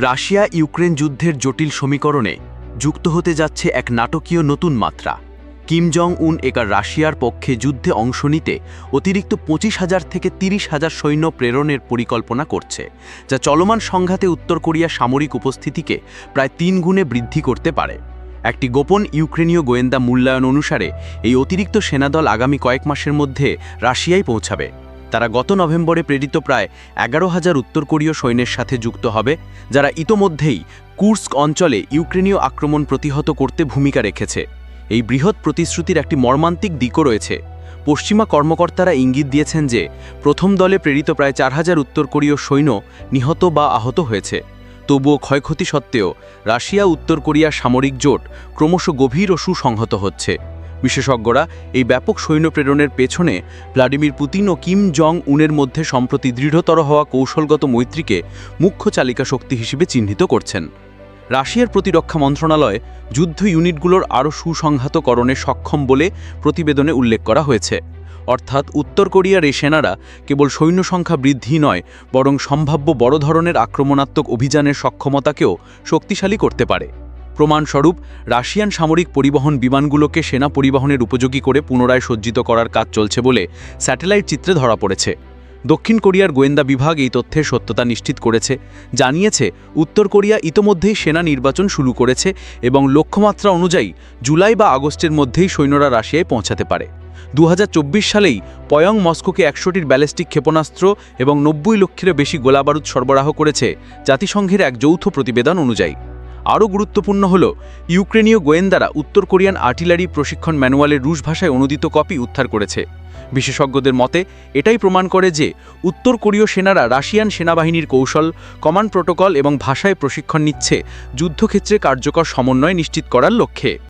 Russia Ukraine যুদ্ধের জটিল সমীকরণে যুক্ত হতে যাচ্ছে এক নাটকীয় নতুন মাত্রা। কিম জং উন একা রাশিয়ার পক্ষে যুদ্ধে অংশ নিতে অতিরিক্ত 25,000 থেকে 30,000 সৈন্য প্রেরণের পরিকল্পনা করছে, যা চলমান সংঘাতে উত্তর কোরিয়া সামরিক উপস্থিতিকে প্রায় 3 গুণে বৃদ্ধি করতে পারে। একটি গোপন ইউক্রেনীয় গোয়েন্দা মূল্যায়ন অনুসারে এই অতিরিক্ত সেনাদল আগামী কয়েক মাসের মধ্যে রাশিয়ায় পৌঁছাবে। তারা গত নভেম্বরে প্রেরিত প্রায় 11,000 উত্তর কোরীয় সৈন্যের সাথে যুক্ত হবে, যারা ইতোমধ্যেই কুর্স্ক অঞ্চলে ইউক্রেনীয় আক্রমণ প্রতিহত করতে ভূমিকা রেখেছে। এই বৃহৎ প্রতিশ্রুতির একটি মর্মান্তিক দিকও রয়েছে। পশ্চিমা কর্মকর্তারা ইঙ্গিত দিয়েছেন যে প্রথম দলে প্রেরিত প্রায় 4,000 উত্তর কোরীয় সৈন্য নিহত বা আহত হয়েছে। তবুও ক্ষয়ক্ষতি সত্ত্বেও রাশিয়া উত্তর কোরিয়ার সামরিক জোট ক্রমশ গভীর ও সুসংহত হচ্ছে। বিশেষজ্ঞরা এই ব্যাপক সৈন্য প্রেরণের পেছনে ভ্লাদিমির পুতিন ও কিম জং উনের মধ্যে সম্প্রতি দৃঢ়তর হওয়া কৌশলগত মৈত্রীকে মুখ্য চালিকা শক্তি হিসেবে চিহ্নিত করছেন। রাশিয়ার প্রতিরক্ষা মন্ত্রণালয় যুদ্ধ ইউনিটগুলোর আরও সুসংহতকরণে সক্ষম বলে প্রতিবেদনে উল্লেখ করা হয়েছে। অর্থাৎ উত্তর কোরিয়ার এই সেনারা কেবল সৈন্য সংখ্যা বৃদ্ধি নয়, বরং সম্ভাব্য বড় ধরনের আক্রমণাত্মক অভিযানের সক্ষমতাকেও শক্তিশালী করতে পারে। প্রমাণস্বরূপ রাশিয়ান সামরিক পরিবহন বিমানগুলোকে সেনা পরিবহনের উপযোগী করে পুনরায় সজ্জিত করার কাজ চলছে বলে স্যাটেলাইট চিত্রে ধরা পড়েছে। দক্ষিণ কোরিয়ার গোয়েন্দা বিভাগ এই তথ্যের সত্যতা নিশ্চিত করেছে, জানিয়েছে উত্তর কোরিয়া ইতোমধ্যেই সেনা নির্বাচন শুরু করেছে এবং লক্ষ্যমাত্রা অনুযায়ী জুলাই বা আগস্টের মধ্যেই সৈন্যরা রাশিয়ায় পৌঁছাতে পারে। 2024 সালেই পয়ং মস্কোকে 100টির ব্যালিস্টিক ক্ষেপণাস্ত্র এবং 90 লক্ষেরও বেশি গোলাবারুদ সরবরাহ করেছে জাতিসংঘের এক যৌথ প্রতিবেদন অনুযায়ী। আরও গুরুত্বপূর্ণ হল, ইউক্রেনীয় গোয়েন্দারা উত্তর কোরিয়ান আর্টিলারি প্রশিক্ষণ ম্যানুয়ালের রুশ ভাষায় অনুদিত কপি উদ্ধার করেছে। বিশেষজ্ঞদের মতে এটাই প্রমাণ করে যে উত্তর কোরীয় সেনারা রাশিয়ান সেনাবাহিনীর কৌশল, কমান্ড প্রোটোকল এবং ভাষায় প্রশিক্ষণ নিচ্ছে যুদ্ধক্ষেত্রে কার্যকর সমন্বয় নিশ্চিত করার লক্ষ্যে।